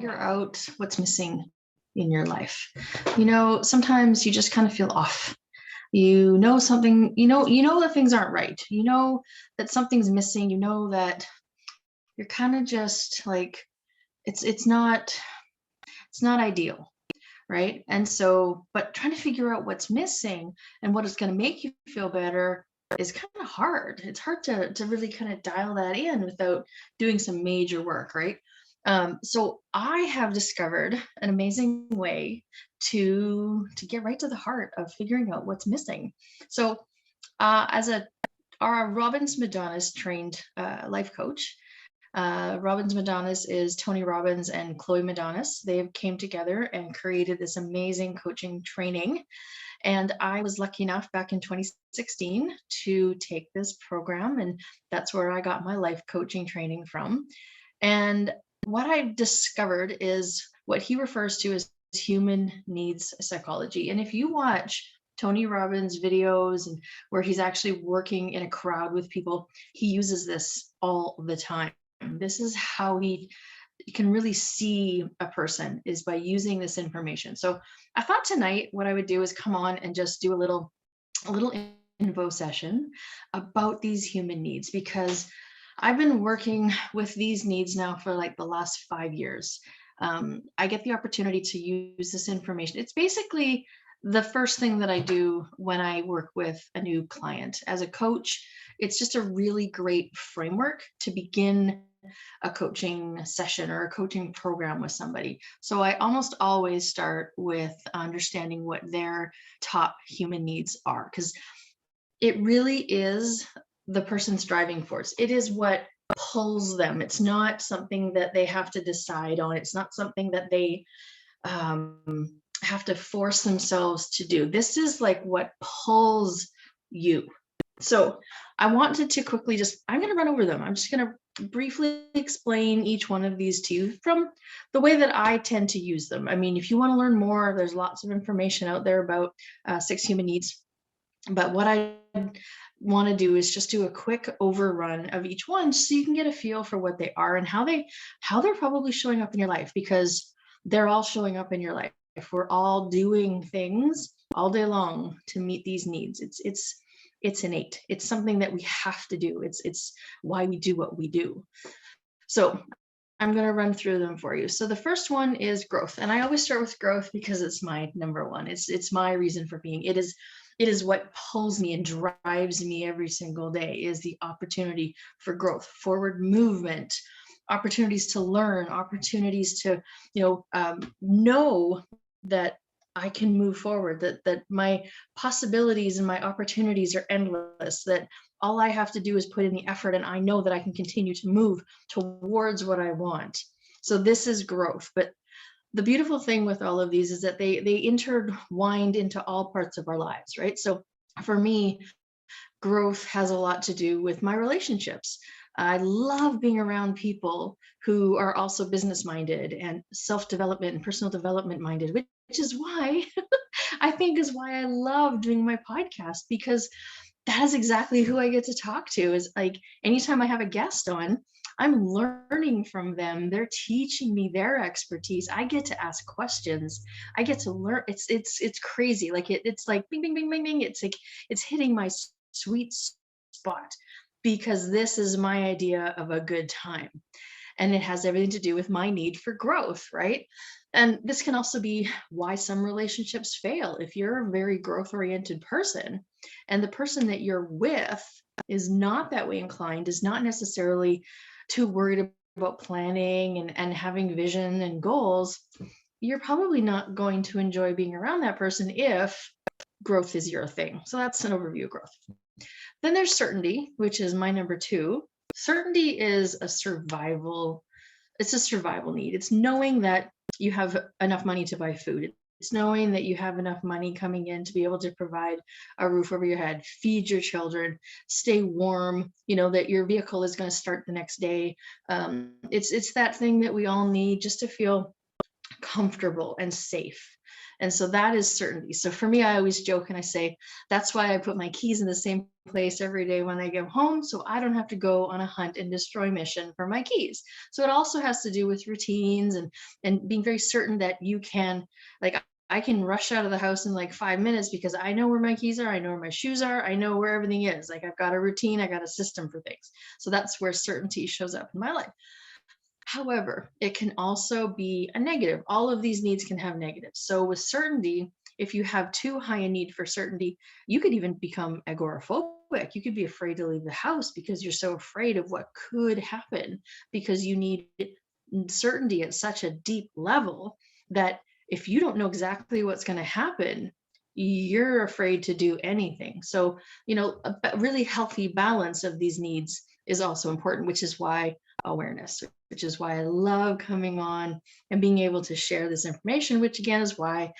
figure out what's missing in your life. Sometimes you just kind of feel off. Something, that things aren't right. You know that something's missing. You know that you're kind of just like it's not ideal, right? And so, but trying to figure out what's missing and what is going to make you feel better is kind of hard. It's hard to really kind of dial that in without doing some major work, right? So I have discovered an amazing way to get right to the heart of figuring out what's missing. So as our Robbins Madonnas trained life coach, Robbins Madonnas is Tony Robbins and Chloe Madonnas. They came together and created this amazing coaching training. And I was lucky enough back in 2016 to take this program. And that's where I got my life coaching training from. And what I've discovered is what he refers to as human needs psychology. And if you watch Tony Robbins videos and where he's actually working in a crowd with people, he uses this all the time. This is how he can really see a person, is by using this information. So I thought tonight what I would do is come on and just do a little info session about these human needs, because I've been working with these needs now for like the last 5 years. I get the opportunity to use this information. It's basically the first thing that I do when I work with a new client. As a coach, it's just a really great framework to begin a coaching session or a coaching program with somebody. So I almost always start with understanding what their top human needs are, because it really is the person's driving force. It is what pulls them. It's not something that they have to decide on. It's not something that they have to force themselves to do. This is like what pulls you. So I wanted to quickly I'm going to run over them. I'm just going to briefly explain each one of these to you from the way that I tend to use them. I mean, if you want to learn more, there's lots of information out there about 6 human needs. But what I want to do is just do a quick overrun of each one so you can get a feel for what they are and how they're probably showing up in your life, because they're all showing up in your life. We're all doing things all day long to meet these needs. It's innate. It's something that we have to do. It's why we do what we do. So I'm going to run through them for you. So the first one is growth. And I always start with growth because it's my number one. It's my reason for being. It is what pulls me and drives me every single day, is the opportunity for growth, forward movement, opportunities to learn, opportunities to, know that I can move forward, that my possibilities and my opportunities are endless, that all I have to do is put in the effort, and I know that I can continue to move towards what I want. So this is growth. But the beautiful thing with all of these is that they intertwined into all parts of our lives, right? So for me, growth has a lot to do with my relationships. I love being around people who are also business minded and self-development and personal development minded, which is why is why I love doing my podcast, because that is exactly who I get to talk to. Is like anytime I have a guest on, I'm learning from them. They're teaching me their expertise. I get to ask questions. I get to learn. It's crazy. Like it's like bing, bing, bing, bing, bing. It's like it's hitting my sweet spot, because this is my idea of a good time. And it has everything to do with my need for growth, right? And this can also be why some relationships fail. If you're a very growth-oriented person and the person that you're with is not that way inclined, is not necessarily too worried about planning and having vision and goals, you're probably not going to enjoy being around that person if growth is your thing. So that's an overview of growth. Then there's certainty, which is my number 2. Certainty is a survival need. It's knowing that you have enough money to buy food. It's knowing that you have enough money coming in to be able to provide a roof over your head, feed your children, stay warm, that your vehicle is going to start the next day. It's that thing that we all need just to feel comfortable and safe. And so that is certainty. So for me, I always joke and I say, that's why I put my keys in the same place every day when I get home, so I don't have to go on a hunt and destroy mission for my keys. So it also has to do with routines and being very certain that you can, like, I can rush out of the house in like 5 minutes because I know where my keys are, I know where my shoes are, I know where everything is. Like, I've got a routine, I got a system for things. So that's where certainty shows up in my life. However, it can also be a negative. All of these needs can have negatives. So with certainty, if you have too high a need for certainty, you could even become agoraphobic. You could be afraid to leave the house because you're so afraid of what could happen, because you need certainty at such a deep level that if you don't know exactly what's going to happen, you're afraid to do anything. So, a really healthy balance of these needs is also important, which is why awareness, which is why I love coming on and being able to share this information, which again is why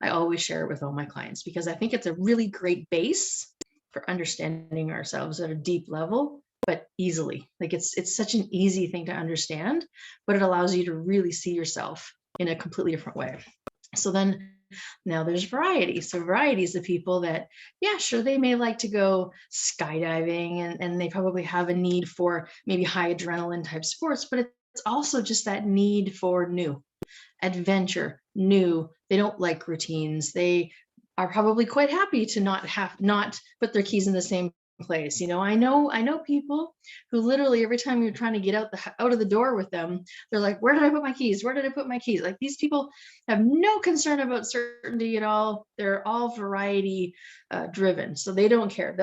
I always share it with all my clients, because I think it's a really great base for understanding ourselves at a deep level, but easily. Like, it's such an easy thing to understand, but it allows you to really see yourself in a completely different way. So then now there's variety. So variety is the people that, yeah, sure, they may like to go skydiving and they probably have a need for maybe high adrenaline type sports, but it's also just that need for new adventure, new. They don't like routines. They are probably quite happy to not put their keys in the same place. I know people who literally every time you're trying to get out of the door with them, they're like, where did I put my keys? Where did I put my keys? Like, these people have no concern about certainty at all. They're all variety driven. So they don't care.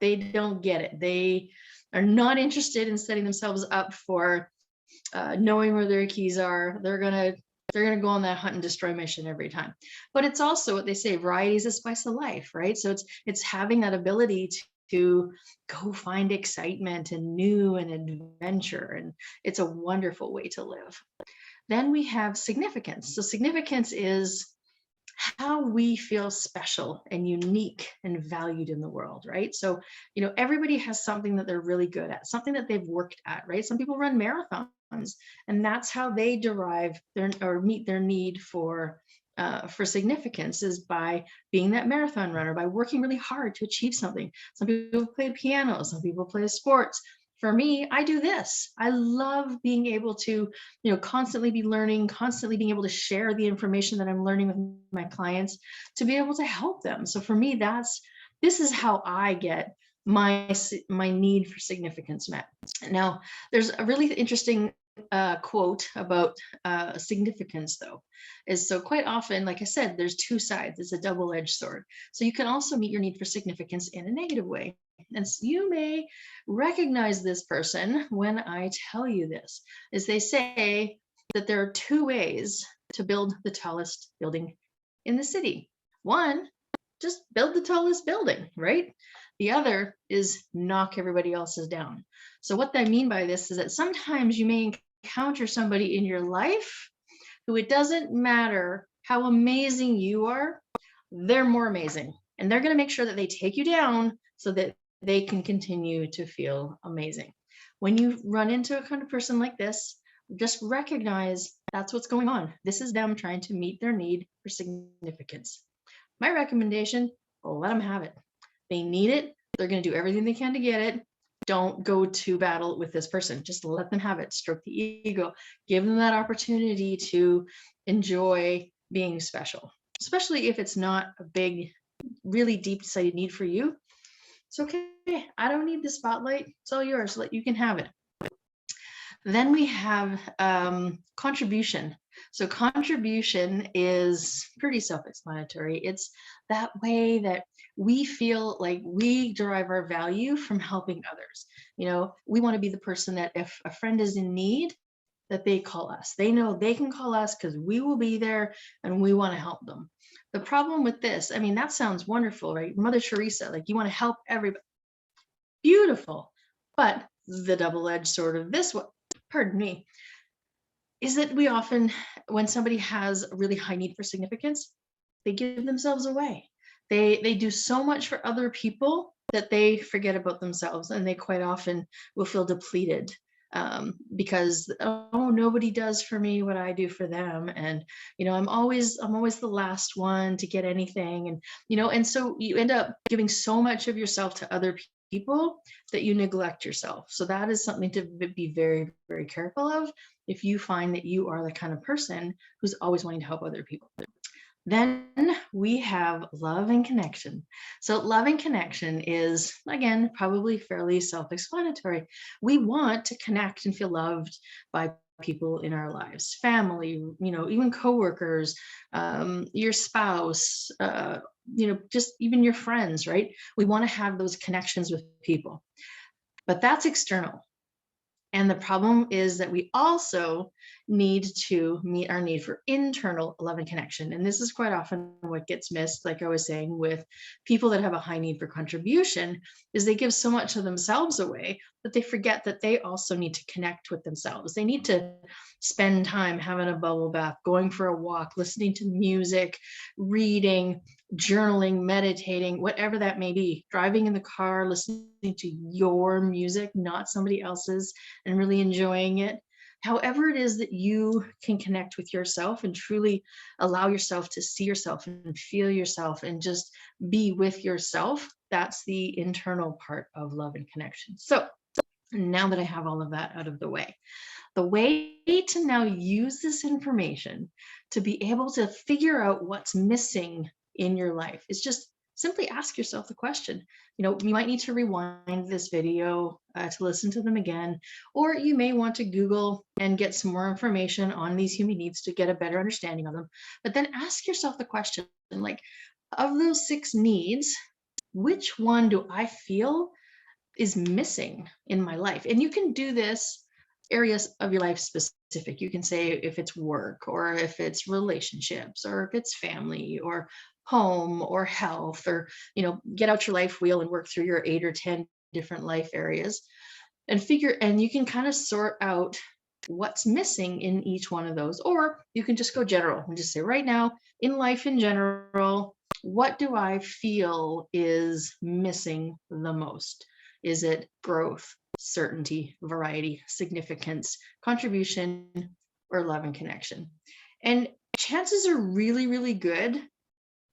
They don't get it. They are not interested in setting themselves up for knowing where their keys are. They're gonna go on that hunt and destroy mission every time. But it's also what they say: variety is a spice of life, right? So it's having that ability to go find excitement and new and adventure, and it's a wonderful way to live. Then we have significance. So significance is how we feel special and unique and valued in the world, right? So, everybody has something that they're really good at, something that they've worked at, right? Some people run marathons, and that's how they derive their or meet their need for significance, is by being that marathon runner, by working really hard to achieve something. Some people play piano, some people play sports. For me, I do this. I love being able to, constantly be learning, constantly being able to share the information that I'm learning with my clients to be able to help them. So for me, this is how I get my need for significance met. Now, there's a really interesting quote about significance, though, is so quite often, like I said, there's two sides. It's a double-edged sword. So you can also meet your need for significance in a negative way. And you may recognize this person when I tell you this, is they say that there are two ways to build the tallest building in the city. One, just build the tallest building, right? The other is knock everybody else's down. So what I mean by this is that sometimes you may encounter somebody in your life who, it doesn't matter how amazing you are, they're more amazing. And they're going to make sure that they take you down so that they can continue to feel amazing. When you run into a kind of person like this, just recognize that's what's going on. This is them trying to meet their need for significance. My recommendation, let them have it. They need it. They're going to do everything they can to get it. Don't go to battle with this person. Just let them have it. Stroke the ego. Give them that opportunity to enjoy being special, especially if it's not a big, really deep-seated need for you. It's okay. I don't need the spotlight. It's all yours. You can have it. Then we have contribution. So contribution is pretty self-explanatory. It's that way that we feel like we derive our value from helping others. We want to be the person that if a friend is in need, that they call us. They know they can call us because we will be there and we want to help them. The problem with this, that sounds wonderful, right? Mother Teresa, like, you want to help everybody. Beautiful. But the double-edged sword of this one, pardon me, is that we often, when somebody has a really high need for significance, they give themselves away. They do so much for other people that they forget about themselves, and they quite often will feel depleted because, oh, nobody does for me what I do for them, and I'm always the last one to get anything, and so you end up giving so much of yourself to other people that you neglect yourself. So that is something to be very, very careful of if you find that you are the kind of person who's always wanting to help other people. Then we have love and connection. So, love and connection is, again, probably fairly self explanatory. We want to connect and feel loved by people in our lives, family, even coworkers, your spouse, just even your friends, right? We want to have those connections with people, but that's external. And the problem is that we also need to meet our need for internal love and connection. And this is quite often what gets missed, like I was saying, with people that have a high need for contribution, is they give so much of themselves away that they forget that they also need to connect with themselves. They need to spend time having a bubble bath, going for a walk, listening to music, reading, journaling, meditating, whatever that may be, driving in the car, listening to your music, not somebody else's, and really enjoying it. However, it is that you can connect with yourself and truly allow yourself to see yourself and feel yourself and just be with yourself. That's the internal part of love and connection. So now that I have all of that out of the way to now use this information to be able to figure out what's missing in your life is just simply ask yourself the question. You might need to rewind this video to listen to them again, or you may want to Google and get some more information on these human needs to get a better understanding of them. But then ask yourself the question, like, of those 6 needs, which one do I feel is missing in my life? And you can do this areas of your life specific. You can say if it's work, or if it's relationships, or if it's family, or home, or health, or get out your life wheel and work through your 8 or 10 different life areas and you can kind of sort out what's missing in each one of those. Or you can just go general and just say, right now in life in general, what do I feel is missing the most? Is it growth, certainty, variety, significance, contribution, or love and connection? And chances are really, really good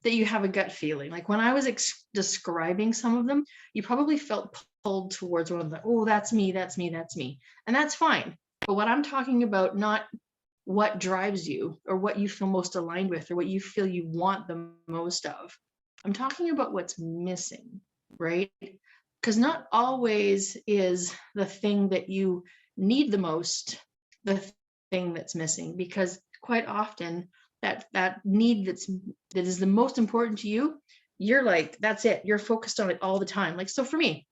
that you have a gut feeling. Like when I was describing some of them, you probably felt pulled towards one of them. Oh, that's me, that's me, that's me. And that's fine. But what I'm talking about, not what drives you or what you feel most aligned with or what you feel you want the most of. I'm talking about what's missing, right? Because not always is the thing that you need the most the thing that's missing, because quite often that need that is the most important to you, you're like, that's it, you're focused on it all the time. Like, so for me,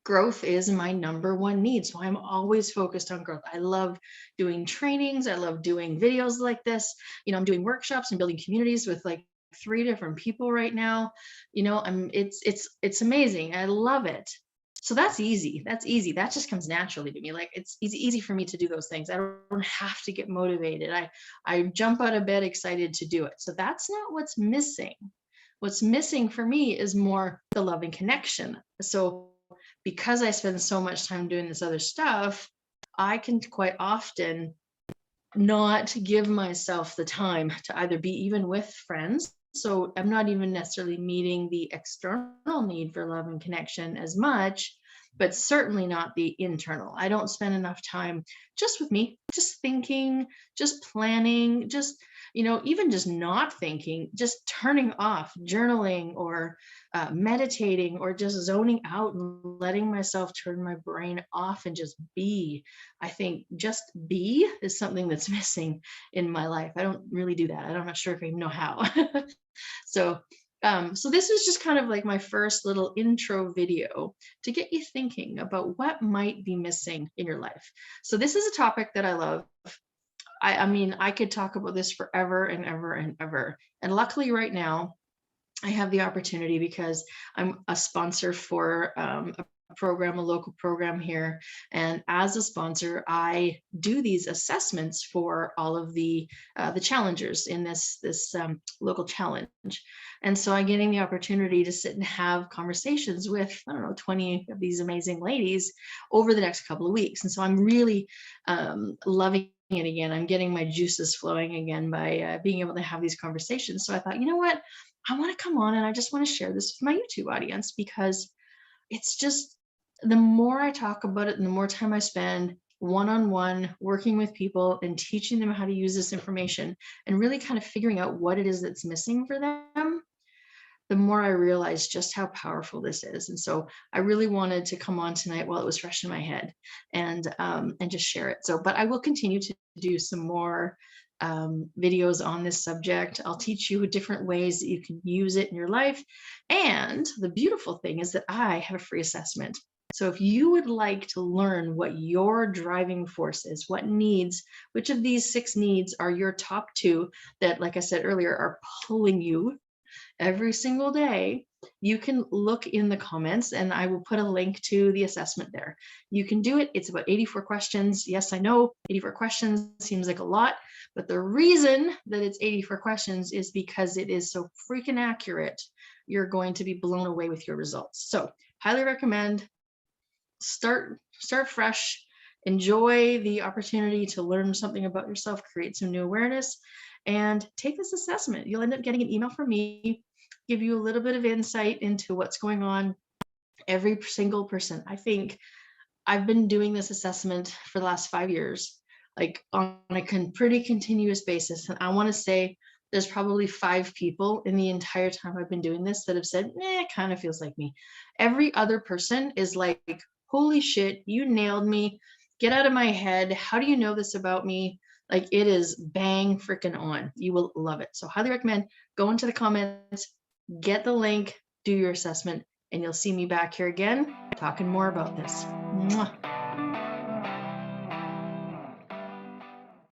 growth is my number one need. So I'm always focused on growth. I love doing trainings. I love doing videos like this. I'm doing workshops and building communities with like 3 different people right now. It's amazing. I love it. So that's easy. That's easy. That just comes naturally to me. Like, it's easy for me to do those things. I don't have to get motivated. I jump out of bed excited to do it. So that's not what's missing. What's missing for me is more the love and connection. So because I spend so much time doing this other stuff, I can quite often not give myself the time to either be even with friends. So I'm not even necessarily meeting the external need for love and connection as much, but certainly not the internal. I don't spend enough time just with me, just thinking, just planning, just, even just not thinking, just turning off, journaling, or meditating, or just zoning out and letting myself turn my brain off and just be. I think just be is something that's missing in my life. I don't really do that. I'm not sure if I even know how. So this is just kind of like my first little intro video to get you thinking about what might be missing in your life. So this is a topic that I love. I mean, I could talk about this forever and ever and ever. And luckily right now, I have the opportunity because I'm a sponsor for a program, a local program here. And as a sponsor, I do these assessments for all of the challengers in this local challenge. And so I'm getting the opportunity to sit and have conversations with, I don't know, 20 of these amazing ladies over the next couple of weeks. And so I'm really loving it again. I'm getting my juices flowing again by being able to have these conversations. So I thought, you know what? I want to come on and I just want to share this with my YouTube audience, because it's just, the more I talk about it and the more time I spend one-on-one working with people and teaching them how to use this information and really kind of figuring out what it is that's missing for them, the more I realized just how powerful this is. And so I really wanted to come on tonight while it was fresh in my head and just share it. So, but I will continue to do some more videos on this subject. I'll teach you different ways that you can use it in your life. And the beautiful thing is that I have a free assessment. So if you would like to learn what your driving force is, what needs, which of these 6 needs are your top 2 that, like I said earlier, are pulling you every single day, you can look in the comments and I will put a link to the assessment there. You can do it. It's about 84 questions. Yes, I know 84 questions seems like a lot, but the reason that it's 84 questions is because it is so freaking accurate. You're going to be blown away with your results. So highly recommend. Start fresh. Enjoy the opportunity to learn something about yourself, create some new awareness, and take this assessment. You'll end up getting an email from me, give you a little bit of insight into what's going on. Every single person, I think I've been doing this assessment for the last 5 years, like on a pretty continuous basis. And I want to say there's probably 5 people in the entire time I've been doing this that have said, it kind of feels like me. Every other person is like, holy shit, you nailed me. Get out of my head. How do you know this about me? Like, it is bang freaking on. You will love it. So highly recommend. Go into the comments, get the link, do your assessment, and you'll see me back here again talking more about this. Mwah.